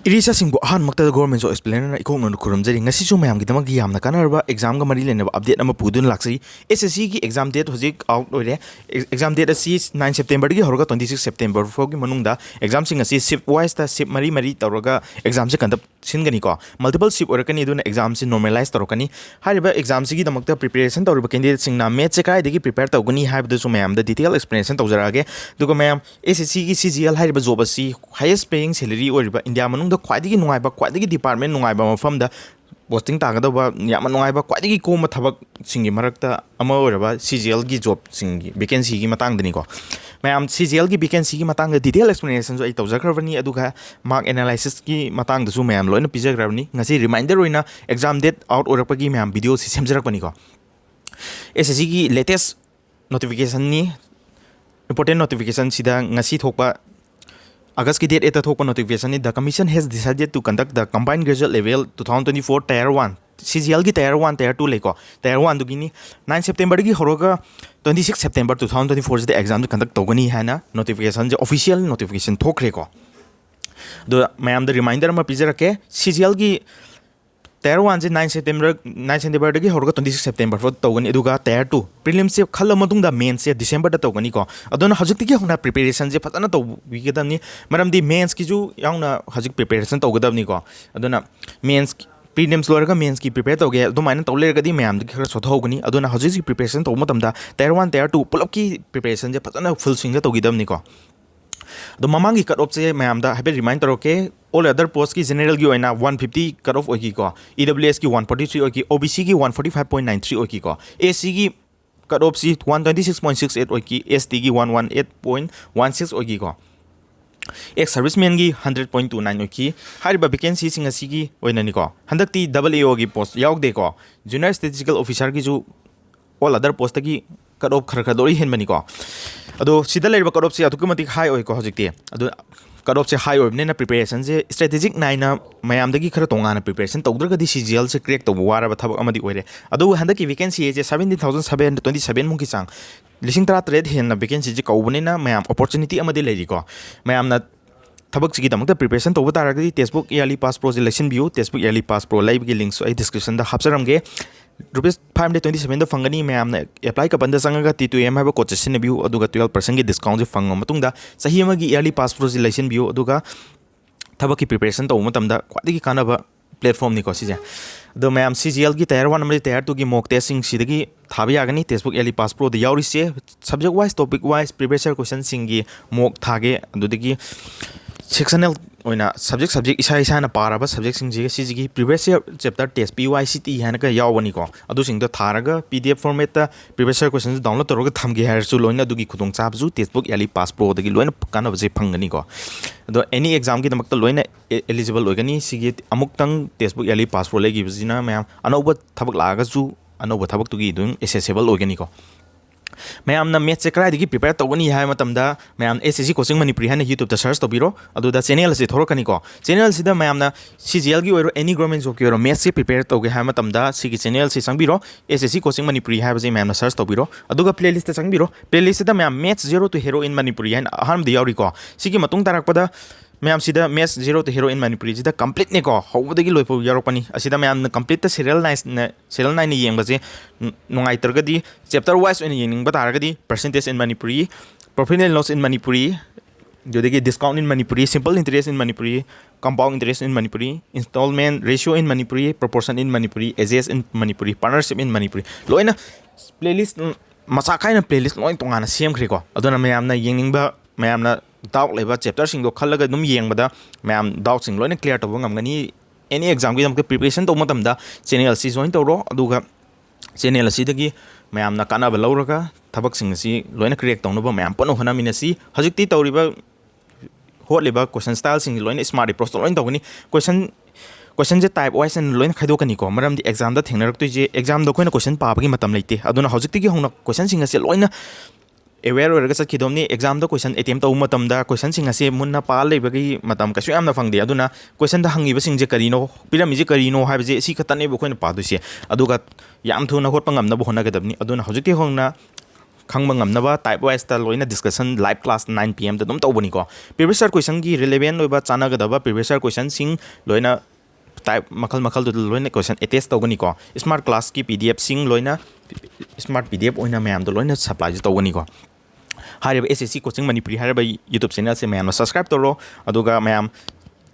Irisa singbo ahan makta government job explainer na ikong no kurum jari ngasi chu mayam gidamag yamna kanarba exam ga mari lenaba update ama pudun laksi SSC ki exam date hojik out oire exam date asi 9 September gi horoga 26 September fo gi manungda exam sing asi shift wise ta shift mari mari tawraga exam se kandap singani ko multiple shift orakani duna exam se normalize tawrakani hariba exam se gi damakta preparation tawriba candidate sing na math se kai degi prepare tawgani habda chu mayam da detail explanation tawjarage duga mayam SSC ki CGL hariba job asi highest paying salary oriba India manungda ख्वाइदगी नुंगाइबा ख्वाइदगी department नुंगाइबा मफमदा posting तागदबा याम नुंगाइबा ख्वाइदगी कोम थबक सिंगी मरकता अमा ओरबा CGL की जॉब सिंगी वैकेंसी की मतंगदनी को मैम CGL की वैकेंसी की मतंग डिटेल एक्सप्लेनेशन जो आई तौजखरबनी अदुगा मार्क एनालिसिस की मतंग दसु मैम लोइन पिजखरबनी ngasi रिमाइंडर ओइना एग्जाम डेट आउट ओरकपगी मैम वीडियो से सेमजरकबनी को SSC की लेटेस्ट नोटिफिकेशन नि इंपोर्टेंट नोटिफिकेशन सिदा ngasi थोकपा August ki date eta thokpa notification ni the commission has decided to conduct the combined graduate level 2024 tier 1 CGL ki tier 1 tier 2 leko tier 1 dugini 9 September gi horoga 26 September 2024 the exam conduct togani hana notification je official notification thokre ko do mayam the reminder ma pizarake CGL ki tier 1 je 9 September dagi horoga 26 September fo togani eduga tier 2 prelims se khalla matungda main se December da togani ko adona hajikti ki hona preparation je fatana to bigedamni maramdi mains ki ju yauna hajik preparation togadabni ko adona mains prelims loraga mains ki prepare toge adumaina tawlergadi mayam di khara sothogani adona hajik preparation to matamda tier 1 tier 2 pulap ki preparation je fatana full swing da togidamni ko the mamangi cut off se mayam da habe reminder okay all other post ki general ki oina 150 cut off oki ko EWS ki 143 oki OBC ki 145.93 oki ko AC ki cut off si 126.68 oki ST ki 118.16 oki ko ex serviceman ki 100.29 oki hariba vacancy sing asi ki oina ni ko handakti AAO ki post yaugde ko junior statistical officer ki ju all other post ki cut off khar dori hen bani ko ado sida leriba cut off se atukamatik high oi ko hojikti ado cut off se high oi ne preparation se strategic naina mayam dagi khara tongana preparation tawdragadi CGL se crack tawba waraba thabak amadi oire ado handaki vacancy je 17727 mungki chang lising tara trade hen na vacancy je kaubane na mayam opportunity amadi leri ko mayam na thabak sigi damakta preparation tawba taragadi textbook yearly pass pro je lesson view textbook yearly pass pro live gi links ai description da hapsaramge rupees 527 da fangani mayam na apply ka banda sangaga T2M haba coach sin view aduga 12% gi discount je fang matungda sahi amagi yearly pass pro je lesson view aduga thabak ki preparation tawba matamda khwadigi kanaba platform ni ko sije do mayam CGL gi tier 1 amadi tier 2 gi mock testing sidagi thabi yagani textbook yearly pass pro da yauri se subject wise topic wise previous year question singi mock thage adudagi sectional oina subject isa na paraba subject sing je CG previous year chapter test PYCT hana ka yawani ko adu sing da tharaga PDF format ta previous year questions download toroga thamge har su loina dugi khudong chap ju textbook yearly pass pro dagi loina kana je phangani ko ado any exam ki damak ta loina eligible oigani sigi amuk tang textbook yearly pass pro legi bjina mayam anoba thabak laga ju anoba thabak tugi dung accessible oigani ko mayam na math se krai digi prepare tawani hai matamda mayam SSC coaching Manipuri hana YouTube ta search tobiro aduda channel se thorokani ko channel sida mayam na CGL gi oiro any government job ki oiro math se prepare tawge hai matamda sigi channel se sangbiro SSC coaching Manipuri hai baje mayam na search tobiro aduga playlist ta sangbiro playlist da mayam math zero to hero in Manipuri han aham di yauri ko sigi matung tarakpada mayam sida math zero to hero in Manipuri sida complete ne ko hobudagi loipo yarokpani asida mayam na complete ta serial 9 ni yengbaje nungai targadi chapter wise in yengning bataragadi percentage in Manipuri profit and loss in Manipuri jodegi discount in Manipuri simple interest in Manipuri compound interest in Manipuri installment ratio in Manipuri proportion in Manipuri AJS in Manipuri partnership in Manipuri loina playlist macha kaina playlist loin tongana semkhre ko aduna mayam na yengning ba mayam na doubt leba chapter sing do khallaga dum yengbada mayam doubt sing loina clear to ngamgani any exam gi dam preparation to matamda channel si join tawro aduga channel si dagi mayam na kana ba lawraga thabak sing si loina correct tawno ba mayam pano hana minasi hajikti tawriba hot leba question style sing loina smart approach to loina tawgani question je type wise and loina khaidokani ko maram di exam da thengnarak tu je exam da koina question pa ba gi matam leite aduna hajikti gi hona question sing ase loina aware or ga sakhidomni exam da question attempt taw matam da question sing ase munna pa lebagi matam ka syam na fangde aduna question da hangi ba sing je karino pyramid je karino ha je si khatane bu khoina pa du se aduga yam thuna hot pangam na bu hona ga dabni aduna hojikti hongna khangba ngamnaba type wise ta loina discussion live class 9 pm da dum tawbani ko previous year question gi relevant loiba chana gadaba previous year question sing loina type makal du loina question attest tawgani ko smart class ki pdf sing loina smart pdf oina mayam do loina supply tawgani ko hariba SSC coaching Manipuri hariba YouTube channel se mayam subscribe toro aduga mayam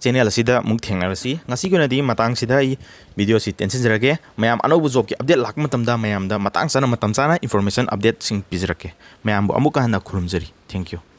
channel asida mung thengnarasi ngasi gona di matang sida I video si tension jarage mayam anobu job ki update lak matam da mayam da matang sana information update sing pizrake mayam bu amuka hana khurumjari thank you